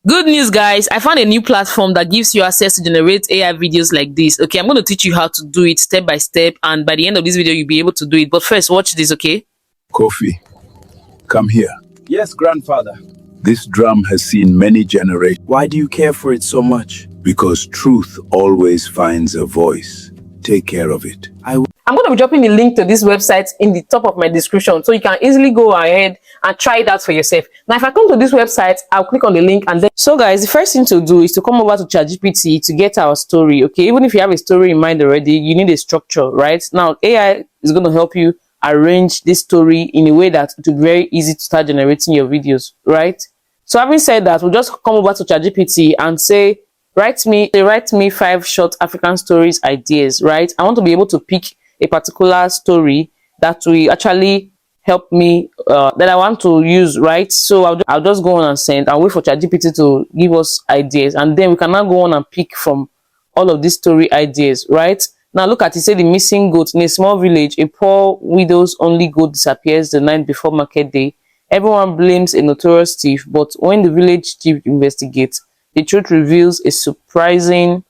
Good news, guys. I found a new platform that gives you access to generate AI videos like this. Okay, I'm going to teach you how to do it step by step, and by the end of this video, you'll be able to do it. But first, watch this, okay? Kofi, come here. Yes, grandfather. This drum has seen many generations Why do you care for it so much? because truth always finds a voice. Take care of it. I'm going to be dropping the link to this website in the top of my description, so you can easily go ahead and try it out for yourself. Now, if I come to this website, I'll click on the link and then... So guys, the first thing to do is to come over to ChatGPT to get our story, okay? Even if you have a story in mind already, you need a structure, right? Now, AI is going to help you arrange this story in a way that it will be very easy to start generating your videos, right? So having said that, we'll just come over to ChatGPT and say, write me 5 short African stories ideas, right? I want to be able to pick a particular story that will actually help me, that I want to use, right? So I'll just go on and send and wait for ChatGPT to give us ideas, and then we can now go on and pick from all of these story ideas, right? Now look at it, say the missing goat. In a small village, a poor widow's only goat disappears the night before market day. Everyone blames a notorious thief, but when the village chief investigates, the truth reveals a surprising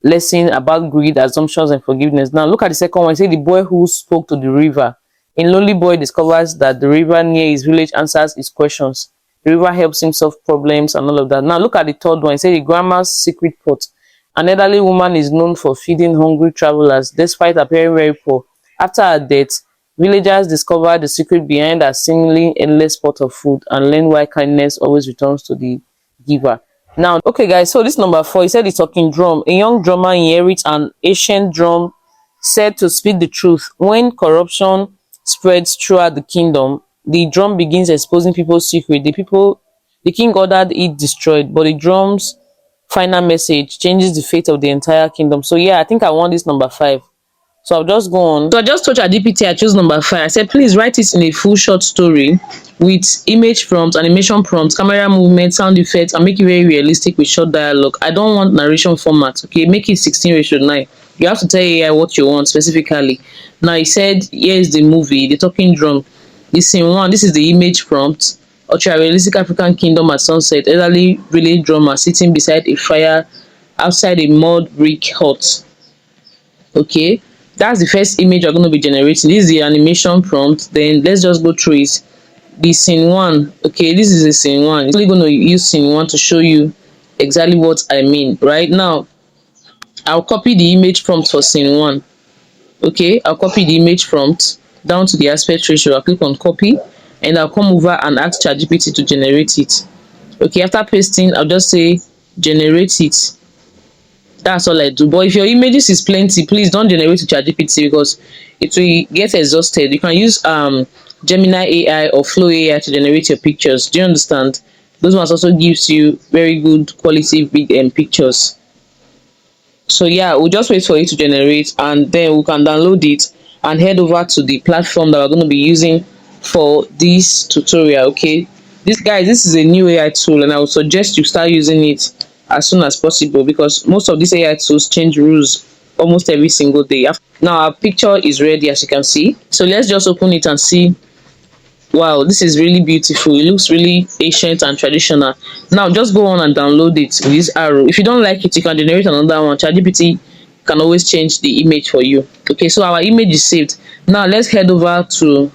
lesson about greed, assumptions, and forgiveness. Now look at the second one. Say the boy who spoke to the river. A lonely boy discovers that the river near his village answers his questions. The river helps him solve problems and all of that. Now look at the third one. Say the grandma's secret pot. An elderly woman is known for feeding hungry travelers despite appearing very poor. After her death, villagers discover the secret behind her seemingly endless pot of food and learn why kindness always returns to the giver. Now, okay guys, so this number 4, he said the talking drum. A young drummer inherits an ancient drum said to speak the truth. When corruption spreads throughout the kingdom, the drum begins exposing people's secret. The king ordered it destroyed, but the drum's final message changes the fate of the entire kingdom. So yeah, I think I want this number 5. So I'll just go on. So I just told ChatGPT I chose number 5. I said, please write it in a full short story with image prompts, animation prompts, camera movement, sound effects, and make it very realistic with short dialogue. I don't want narration format, okay? Make it 16:9. You have to tell AI what you want specifically. Now he said, here's the movie, the talking drum. This scene 1, this is the image prompt. Ultra realistic African kingdom at sunset. Elderly village drummer sitting beside a fire outside a mud brick hut. Okay, that's the first image we're going to be generating. This is the animation prompt. Then let's just go through it. The scene 1, okay, this is the scene 1. It's only going to use scene 1 to show you exactly what I mean. Right now, I'll copy the image prompt for scene 1. Okay, I'll copy the image prompt down to the aspect ratio. I'll click on copy, and I'll come over and ask ChatGPT to generate it. Okay, after pasting, I'll just say generate it. That's all I do. But if your images is plenty, please don't generate to ChatGPT because it will get exhausted. You can use Gemini AI or Flow AI to generate your pictures. Do you understand? Those ones also gives you very good quality big pictures. So yeah, we'll just wait for it to generate, and then we can download it and head over to the platform that we're going to be using for this tutorial. Okay, this is a new AI tool, and I would suggest you start using it as soon as possible because most of these AI tools change rules almost every single day. Now our picture is ready, as you can see. So let's just open it and see. Wow, this is really beautiful. It looks really ancient and traditional. Now just go on and download it with this arrow. If you don't like it, you can generate another one. ChatGPT can always change the image for you. Okay, so our image is saved. Now let's go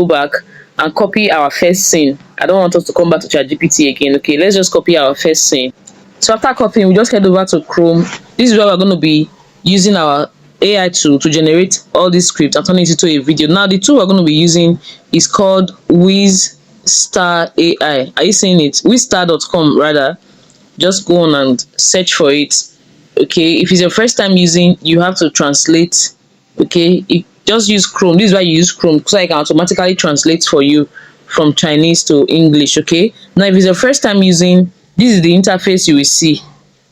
back and copy our first scene. I don't want us to come back to ChatGPT again. Okay, let's just copy our first scene. So after copying, we just head over to Chrome. This is where we're going to be using our AI tool to generate all these scripts and turn it into a video. Now the tool we're going to be using is called WizStar AI. Are you seeing it? WizStar.com rather. Just go on and search for it. Okay, if it's your first time using, you have to translate. Okay, just use Chrome. This is why you use Chrome, so I can automatically translate for you from Chinese to English. Okay, now if it's your first time using, this is the interface you will see.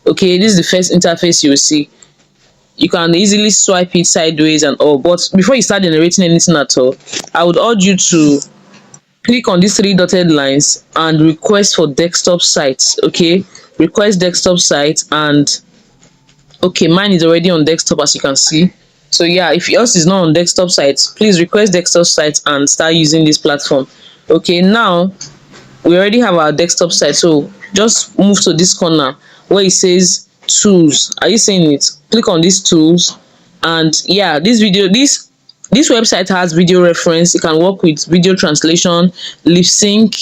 Okay, this is the first interface you will see. You can easily swipe it sideways and all, but before you start generating anything at all, I would urge you to click on these 3 dotted lines and request for desktop sites. Okay, request desktop sites, and okay, mine is already on desktop, as you can see. So yeah, if yours is not on desktop sites, please request desktop sites and start using this platform. Okay, now we already have our desktop site. So just move to this corner where it says tools. Are you seeing it? Click on these tools, and yeah, this website has video reference. It can work with video translation, lip sync,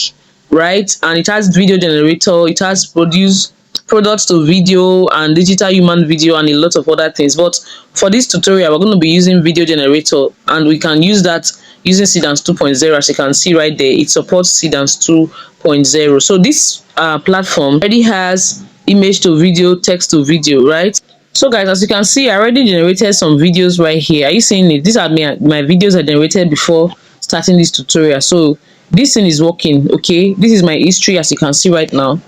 right? And it has video generator. It has produce products to video and digital human video and a lot of other things. But for this tutorial, we're going to be using video generator, and we can use that using Seedance 2.0. As you can see right there, it supports Seedance 2.0. So this platform already has image to video, text to video, right? So guys, as you can see, I already generated some videos right here. Are you seeing it? These are my videos I generated before starting this tutorial. So this thing is working. Okay, this is my history, as you can see right now.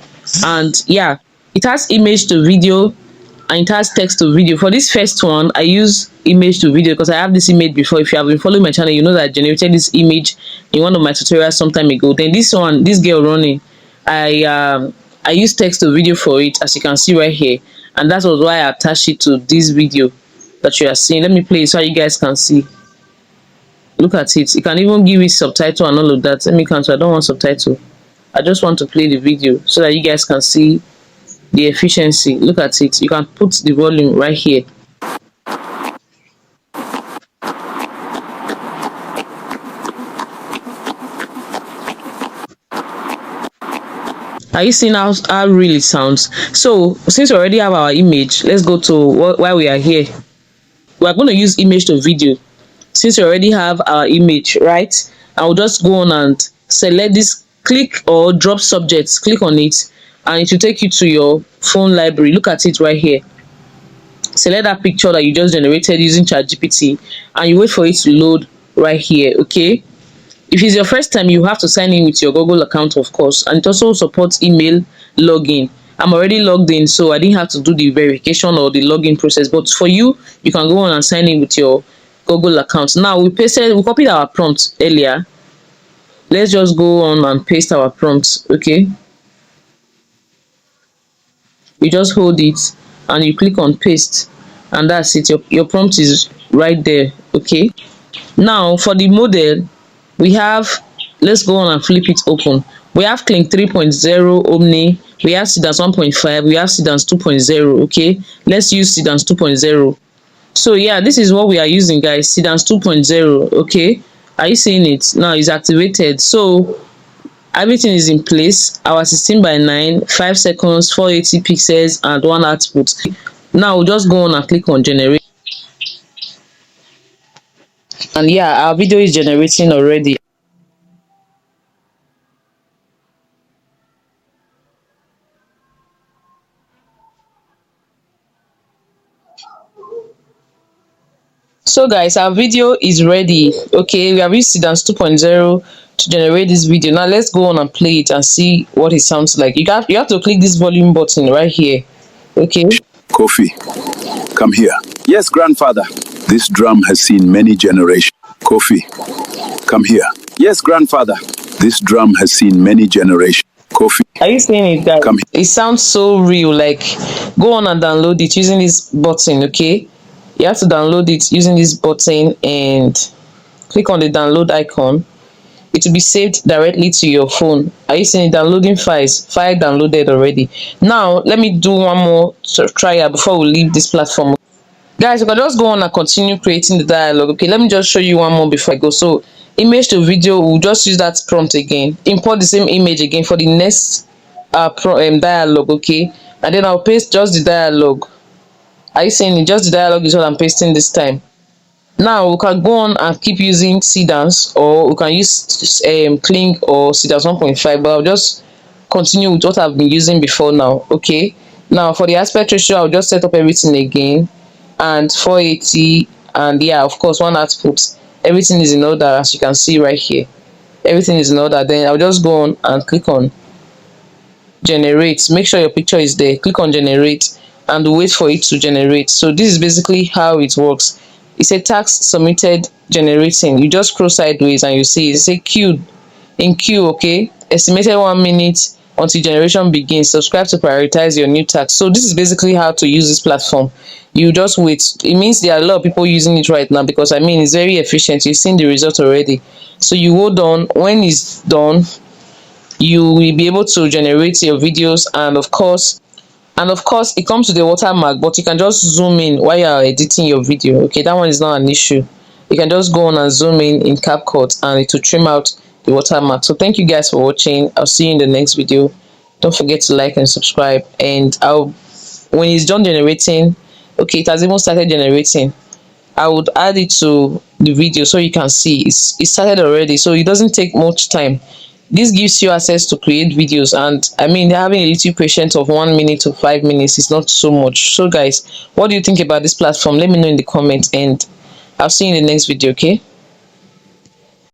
And yeah, it has image to video and it has text to video. For this first one, I use image to video because I have this image before. If you have been following my channel, you know that I generated this image in one of my tutorials some time ago. Then this one, this girl running, I use text to video for it, as you can see right here, and that was why I attached it to this video that you are seeing. Let me play it so you guys can see. Look at it. You can even give it subtitle and all of that. Let me cancel. I don't want subtitle. I just want to play the video so that you guys can see the efficiency. Look at it. You can put the volume right here. Are you seeing how real it sounds? So since we already have our image, let's go to why we are here. We are going to use image to video. Since we already have our image, right? I'll just go on and select this, click or drop subjects, click on it, and it will take you to your phone library. Look at it right here. Select that picture that you just generated using ChatGPT, and you wait for it to load right here. Okay, if it's your first time, you have to sign in with your Google account, of course, and it also supports email login. I'm already logged in, so I didn't have to do the verification or the login process. But for you, you can go on and sign in with your Google account. Now we copied our prompt earlier. Let's just go on and paste our prompt. Okay, you just hold it and you click on paste, and that's it. Your prompt is right there. Okay, now for the model, we have, let's go on and flip it open. We have Kling 3.0 Omni, we have Seedance 1.5, we have Seedance 2.0. Okay, let's use Seedance 2.0. So yeah, this is what we are using, guys. Seedance 2.0. Okay, are you seeing it now? It's activated, so everything is in place. Our 16:9, 5 seconds, 480 pixels, and 1 output. Now we'll just go on and click on generate, and yeah, our video is generating already. So guys, our video is ready. Okay, we have used Seedance 2.0 to generate this video. Now let's go on and play it and see what it sounds like. You have to click this volume button right here. Okay, Kofi, come here. Yes, grandfather. This drum has seen many generations. Kofi, come here. Yes, grandfather. This drum has seen many generations. Kofi, are you seeing it, guys? come here. It sounds so real. Like, go on and download it using this button. Okay, you have to download it using this button and click on the download icon. It will be saved directly to your phone. Are you seeing downloading files? File downloaded already. Now let me do one more trial before we leave this platform. Guys, you can just go on and continue creating the dialogue. Okay, let me just show you one more before I go. So image to video, we'll just use that prompt again, import the same image again for the next dialogue. Okay, and then I'll paste just the dialogue. Are you seeing it? Just the dialogue is what I'm pasting this time. Now we can go on and keep using Seedance, or we can use Kling or Seedance 1.5, but I'll just continue with what I've been using before now. Okay, now for the aspect ratio, I'll just set up everything again, and 480, and yeah, of course, 1 output. Everything is in order, as you can see right here. Everything is in order. Then I'll just go on and click on generate. Make sure your picture is there. Click on generate and wait for it to generate. So this is basically how it works. It's a task submitted generating. You just scroll sideways and you see it say queued in queue. Okay, estimated 1 minute until generation begins. Subscribe to prioritize your new task. So this is basically how to use this platform. You just wait. It means there are a lot of people using it right now, because I mean, it's very efficient. You've seen the result already. So you hold on. When it's done, you will be able to generate your videos. And of course it comes with a watermark, but you can just zoom in while you are editing your video. Okay, that one is not an issue. You can just go on and zoom in CapCut, and it will trim out the watermark. So thank you guys for watching. I'll see you in the next video. Don't forget to like and subscribe, and I'll when it's done generating, okay, it has even started generating, I would add it to the video so you can see it started already, so it doesn't take much time. This gives you access to create videos, and I mean, having a little patience of 1 minute to 5 minutes is not so much. So guys, what do you think about this platform? Let me know in the comments, and I'll see you in the next video. Okay.